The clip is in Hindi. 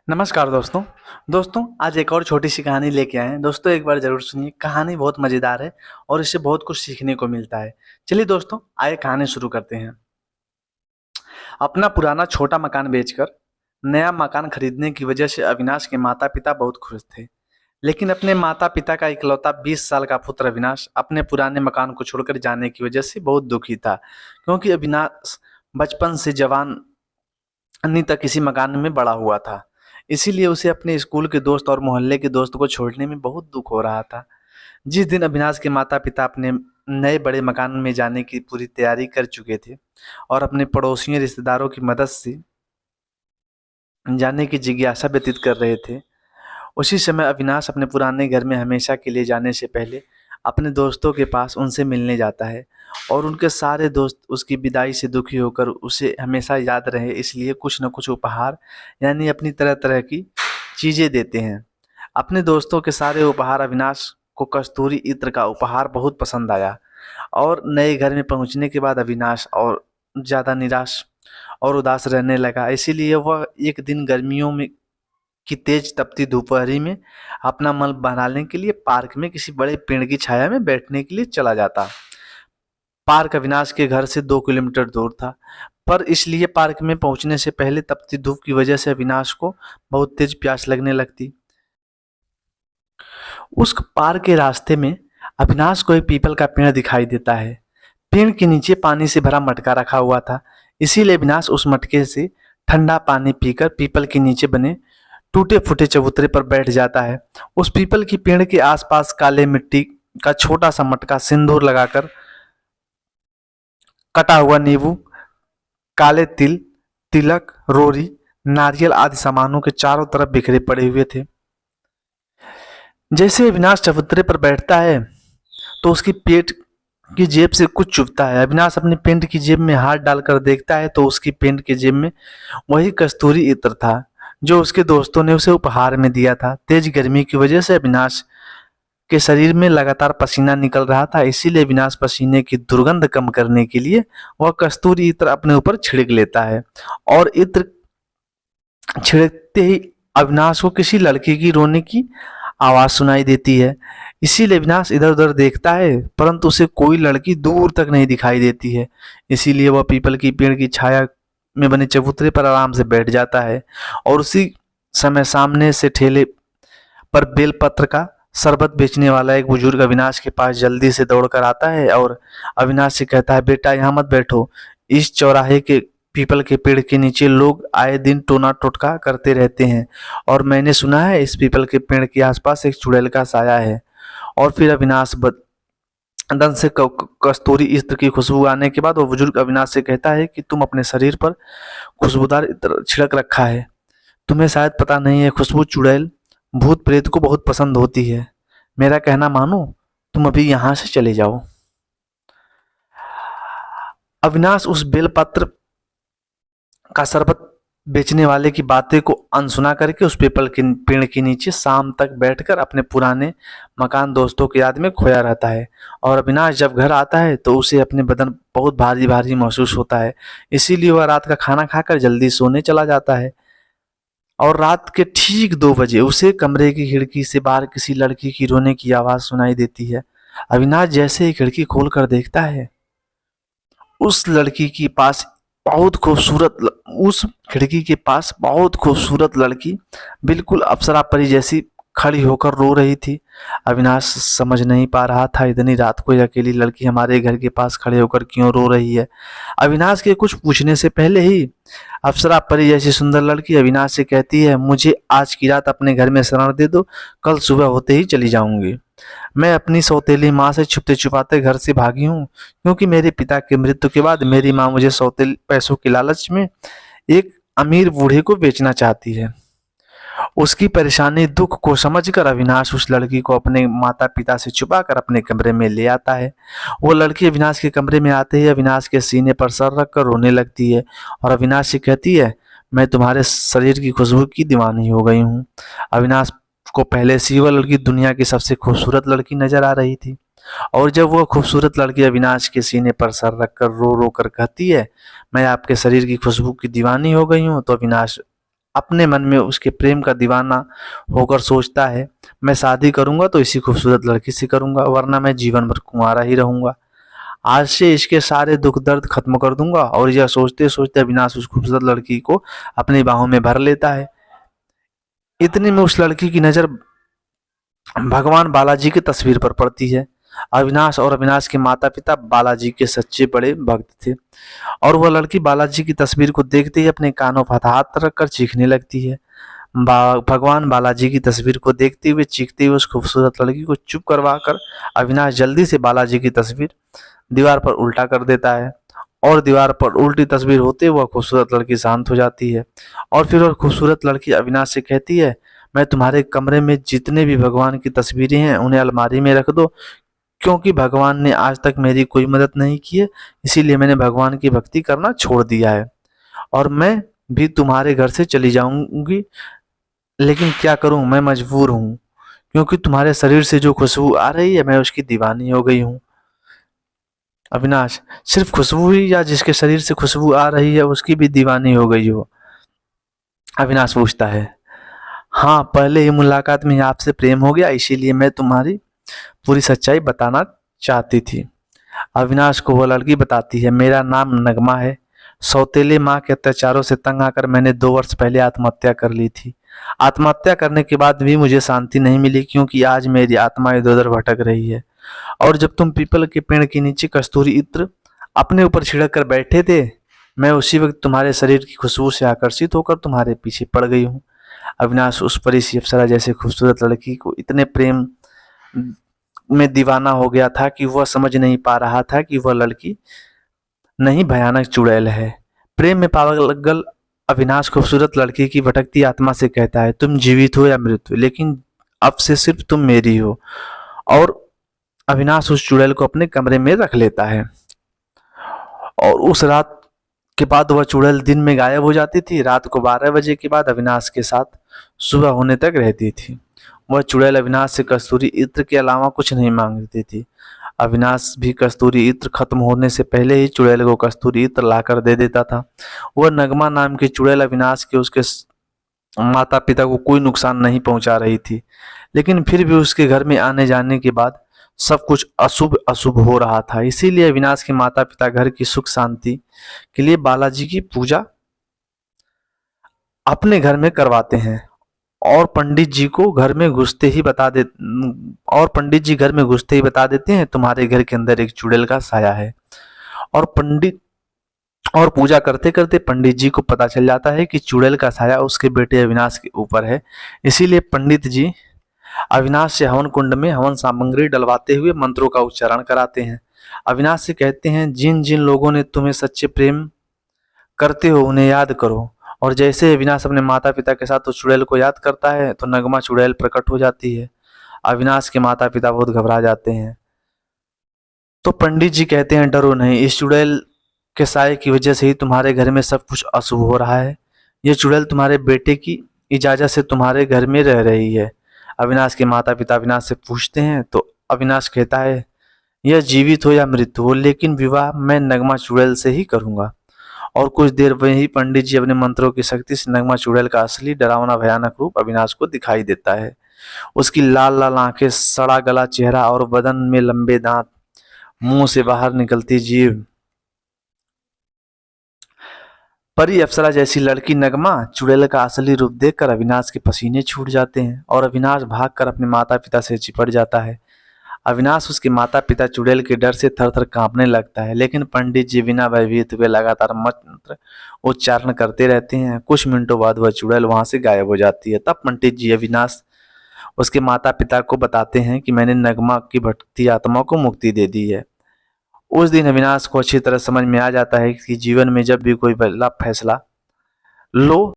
नमस्कार दोस्तों। आज एक और छोटी सी कहानी लेके आए हैं। दोस्तों एक बार ज़रूर सुनिए, कहानी बहुत मज़ेदार है और इससे बहुत कुछ सीखने को मिलता है। चलिए दोस्तों, आइए कहानी शुरू करते हैं। अपना पुराना छोटा मकान बेचकर नया मकान खरीदने की वजह से अविनाश के माता-पिता बहुत खुश थे। लेकिन अपने माता-पिता का इकलौता 20 साल का पुत्र अविनाश अपने पुराने मकान को छोड़कर जाने की वजह से बहुत दुखी था, क्योंकि अविनाश बचपन से जवानी तक इसी मकान में बड़ा हुआ था। इसीलिए उसे अपने स्कूल के दोस्त और मोहल्ले के दोस्त को छोड़ने में बहुत दुख हो रहा था। जिस दिन अविनाश के माता-पिता अपने नए बड़े मकान में जाने की पूरी तैयारी कर चुके थे और अपने पड़ोसियों रिश्तेदारों की मदद से जाने की जिज्ञासा व्यतीत कर रहे थे, उसी समय अविनाश अपने पुराने घर में हमेशा के लिए जाने से पहले अपने दोस्तों के पास उनसे मिलने जाता है और उनके सारे दोस्त उसकी विदाई से दुखी होकर उसे हमेशा याद रहे इसलिए कुछ न कुछ उपहार यानी अपनी तरह-तरह की चीज़ें देते हैं। अपने दोस्तों के सारे उपहार अविनाश को कस्तूरी इत्र का उपहार बहुत पसंद आया और नए घर में पहुंचने के बाद अविनाश और ज़्यादा निराश और उदास रहने लगा। इसीलिए वह एक दिन गर्मियों में की तेज तपती दोपहरी में अपना मन बहलाने के लिए पार्क में किसी बड़े पेड़ की छाया में बैठने के लिए चला जाता। पार्क अविनाश के घर से 2 किलोमीटर दूर था, पर इसलिए पार्क में पहुंचने से पहले तपती धूप की वजह से अविनाश को बहुत तेज प्यास लगने लगती। उस पार्क के रास्ते में अविनाश को एक पीपल का पेड़ दिखाई देता है। पेड़ के नीचे पानी से भरा मटका रखा हुआ था, इसीलिए अविनाश उस मटके से ठंडा पानी पीकर पीपल के नीचे बने टूटे फूटे चबूतरे पर बैठ जाता है। उस पीपल की पेड़ के आसपास काले मिट्टी का छोटा सा मटका सिंदूर लगाकर कटा हुआ नींबू, काले तिल, तिलक, रोरी, नारियल आदि सामानों के चारों तरफ बिखरे पड़े हुए थे। जैसे अविनाश चबूतरे पर बैठता है तो उसकी पेट की जेब से कुछ चुभता है। अविनाश अपनी पेंट की जेब में हाथ डालकर देखता है तो उसकी पेंट की जेब में वही कस्तूरी इत्र था जो उसके दोस्तों ने उसे उपहार में दिया था। तेज गर्मी की वजह से अविनाश के शरीर में लगातार पसीना निकल रहा था, इसीलिए अविनाश पसीने की दुर्गंध कम करने के लिए वह कस्तूरी इत्र अपने ऊपर छिड़क लेता है और इत्र छिड़कते ही अविनाश को किसी लड़की की रोने की आवाज सुनाई देती है। इसीलिए अविनाश इधर उधर देखता है, परंतु उसे कोई लड़की दूर तक नहीं दिखाई देती है। इसीलिए वह पीपल की पेड़ की छाया में बने चबूतरे पर आराम से बैठ जाता है और उसी समय सामने से ठेले पर बेलपत्र का शरबत बेचने वाला एक बुजुर्ग अविनाश के पास जल्दी से दौड़कर आता है और अविनाश से कहता है, बेटा यहाँ मत बैठो, इस चौराहे के पीपल के पेड़ के नीचे लोग आए दिन टोना टोटका करते रहते हैं और मैंने सुना है इस पीपल के पेड़ के आसपास एक चुड़ैल का साया है। और फिर अविनाश बदन से कस्तूरी इत्र की खुशबू आने के बाद वो बुजुर्ग अविनाश से कहता है कि तुम अपने शरीर पर खुशबूदार इत्र छिड़क रखा है, तुम्हें शायद पता नहीं है खुशबू चुड़ैल भूत प्रेत को बहुत पसंद होती है। मेरा कहना मानो, तुम अभी यहाँ से चले जाओ। अविनाश उस बेलपत्र का शरबत बेचने वाले की बातें को अनसुना करके उस पीपल के पेड़ के नीचे शाम तक बैठकर अपने पुराने मकान दोस्तों की याद में खोया रहता है। और अविनाश जब घर आता है तो उसे अपने बदन बहुत भारी भारी महसूस होता है, इसीलिए वह रात का खाना खाकर जल्दी सोने चला जाता है। और रात के ठीक 2 बजे उसे कमरे की खिड़की से बाहर किसी लड़की की रोने की आवाज सुनाई देती है। अविनाश जैसे ही खिड़की खोलकर देखता है, उस लड़की के पास बहुत खूबसूरत उस खिड़की के पास बहुत खूबसूरत लड़की बिल्कुल अप्सरा परी जैसी खड़ी होकर रो रही थी। अविनाश समझ नहीं पा रहा था इतनी रात को ये अकेली लड़की हमारे घर के पास खड़े होकर क्यों रो रही है। अविनाश के कुछ पूछने से पहले ही अप्सरा परी जैसी सुंदर लड़की अविनाश से कहती है, मुझे आज की रात अपने घर में शरण दे दो, कल सुबह होते ही चली जाऊंगी। मैं अपनी सौतेली माँ से छुपते छुपाते घर से भागी हूँ, क्योंकि मेरे पिता की मृत्यु के बाद मेरी माँ मुझे सौतेली पैसों के लालच में एक अमीर बूढ़े को बेचना चाहती है। उसकी परेशानी दुख को समझकर अविनाश उस लड़की को अपने माता पिता से छुपाकर अपने कमरे में ले आता है। वो लड़की अविनाश के कमरे में आते ही अविनाश के सीने पर सर रखकर रोने लगती है और अविनाश से कहती है, मैं तुम्हारे शरीर की खुशबू की दीवानी हो गई हूँ। अविनाश को पहले से ही वह लड़की दुनिया की सबसे खूबसूरत लड़की नजर आ रही थी और जब वह खूबसूरत लड़की अविनाश के सीने पर सर रखकर रो रो कर कहती है, मैं आपके शरीर की खुशबू की दीवानी हो गई हूँ, तो अविनाश अपने मन में उसके प्रेम का दीवाना होकर सोचता है, मैं शादी करूंगा तो इसी खूबसूरत लड़की से करूंगा, वरना मैं जीवन भर कुंवारा ही रहूंगा। आज से इसके सारे दुख दर्द खत्म कर दूंगा। और यह सोचते सोचते अविनाश उस खूबसूरत लड़की को अपनी बाहों में भर लेता है। इतने में उस लड़की की नजर भगवान बालाजी की तस्वीर पर पड़ती है। अविनाश और अविनाश के माता पिता बालाजी के सच्चे बड़े भक्त थे, और वह लड़की बालाजी की तस्वीर को देखते ही अपने कानों पर हाथ रखकर चीखने लगती है। भगवान बालाजी की तस्वीर को देखते हुए चीखते हुए उस खूबसूरत लड़की को चुप करवा कर अविनाश जल्दी से बालाजी की तस्वीर दीवार पर उल्टा कर देता है, और दीवार पर उल्टी तस्वीर होते वह खूबसूरत लड़की शांत हो जाती है। और फिर वह खूबसूरत लड़की अविनाश से कहती है, मैं तुम्हारे कमरे में जितने भी भगवान की तस्वीरें हैं उन्हें अलमारी में रख दो, क्योंकि भगवान ने आज तक मेरी कोई मदद नहीं की है, इसीलिए मैंने भगवान की भक्ति करना छोड़ दिया है, और मैं भी तुम्हारे घर से चली जाऊंगी। लेकिन क्या करूं, मैं मजबूर हूं, क्योंकि तुम्हारे शरीर से जो खुशबू आ रही है मैं उसकी दीवानी हो गई हूं। अविनाश, सिर्फ खुशबू ही, या जिसके शरीर से खुशबू आ रही है उसकी भी दीवानी हो गई हो? अविनाश पूछता है। हाँ, पहले ही मुलाकात में ही आपसे प्रेम हो गया, इसीलिए मैं तुम्हारी पूरी सच्चाई बताना चाहती थी। अविनाश को वो लड़की बताती है, मेरा नाम नगमा है। सौतेले माँ के अत्याचारों से तंग आकर मैंने 2 वर्ष पहले आत्महत्या कर ली थी। आत्महत्या करने के बाद भी मुझे शांति नहीं मिली, क्योंकि आज मेरी आत्मा इधर उधर भटक रही है। और जब तुम पीपल के पेड़ के नीचे कस्तूरी इत्र अपने ऊपर छिड़क कर बैठे थे, मैं उसी वक्त तुम्हारे शरीर की खुशबू से आकर्षित होकर तुम्हारे पीछे पड़ गई हूँ। अविनाश उस परी सी अप्सरा जैसे खूबसूरत लड़की को इतने प्रेम में दीवाना हो गया था कि वह समझ नहीं पा रहा था कि वह लड़की नहीं भयानक चुड़ैल है। प्रेम में पागल अविनाश खूबसूरत लड़की की भटकती आत्मा से कहता है, तुम जीवित हो या मृत हो, लेकिन अब से सिर्फ तुम मेरी हो। और अविनाश उस चुड़ैल को अपने कमरे में रख लेता है, और उस रात के बाद वह चुड़ैल दिन में गायब हो जाती थी। रात को 12 बजे के बाद अविनाश के साथ सुबह होने तक रहती थी। वह चुड़ैल अविनाश से कस्तूरी इत्र के अलावा कुछ नहीं मांगती थी। अविनाश भी कस्तूरी इत्र खत्म होने से पहले ही चुड़ैल को कस्तूरी इत्र लाकर दे देता था। वह नगमा नाम की चुड़ैल अविनाश के उसके माता पिता को कोई नुकसान नहीं पहुंचा रही थी, लेकिन फिर भी उसके घर में आने जाने के बाद सब कुछ अशुभ अशुभ हो रहा था। इसीलिए अविनाश के माता पिता घर की सुख शांति के लिए बालाजी की पूजा अपने घर में करवाते हैं, और पंडित जी घर में घुसते ही बता देते हैं, तुम्हारे घर के अंदर एक चुड़ैल का साया है। और पूजा करते करते पंडित जी को पता चल जाता है कि चुड़ैल का साया उसके बेटे अविनाश के ऊपर है। इसीलिए पंडित जी अविनाश से हवन कुंड में हवन सामग्री डलवाते हुए मंत्रों का उच्चारण कराते हैं। अविनाश से कहते हैं, जिन जिन लोगों ने तुम्हें सच्चे प्रेम करते हो उन्हें याद करो। और जैसे अविनाश अपने माता पिता के साथ उस चुड़ैल को याद करता है तो नगमा चुड़ैल प्रकट हो जाती है। अविनाश के माता पिता बहुत घबरा जाते हैं। तो पंडित जी कहते हैं, डरो नहीं, इस चुड़ैल के साये की वजह से ही तुम्हारे घर में सब कुछ अशुभ हो रहा है। ये चुड़ैल तुम्हारे बेटे की इजाजत से तुम्हारे घर में रह रही है। अविनाश के माता पिता अविनाश से पूछते हैं तो अविनाश कहता है, यह जीवित हो या मृत हो, लेकिन विवाह मैं नगमा चुड़ैल से ही करूंगा। और कुछ देर वही पंडित जी अपने मंत्रों की शक्ति से नगमा चुड़ैल का असली डरावना भयानक रूप अविनाश को दिखाई देता है। उसकी लाल लाल आंखें, सड़ा गला चेहरा और बदन में लंबे दांत, मुंह से बाहर निकलती जीभ। परी अप्सरा जैसी लड़की नगमा चुड़ैल का असली रूप देखकर अविनाश के पसीने छूट जाते हैं, और अविनाश भागकर अपने माता पिता से चिपट जाता है। अविनाश उसके माता पिता चुड़ैल के डर से थर थर कांपने लगता है, लेकिन पंडित जी बिना भयभीत हुए लगातार मंत्र उच्चारण करते रहते हैं। कुछ मिनटों बाद वह चुड़ैल वहां से गायब हो जाती है। तब पंडित जी अविनाश उसके माता पिता को बताते हैं कि मैंने नगमा की भटकती आत्मा को मुक्ति दे दी है। उस दिन अविनाश को अच्छी तरह समझ में आ जाता है कि जीवन में जब भी कोई बड़ा फैसला लो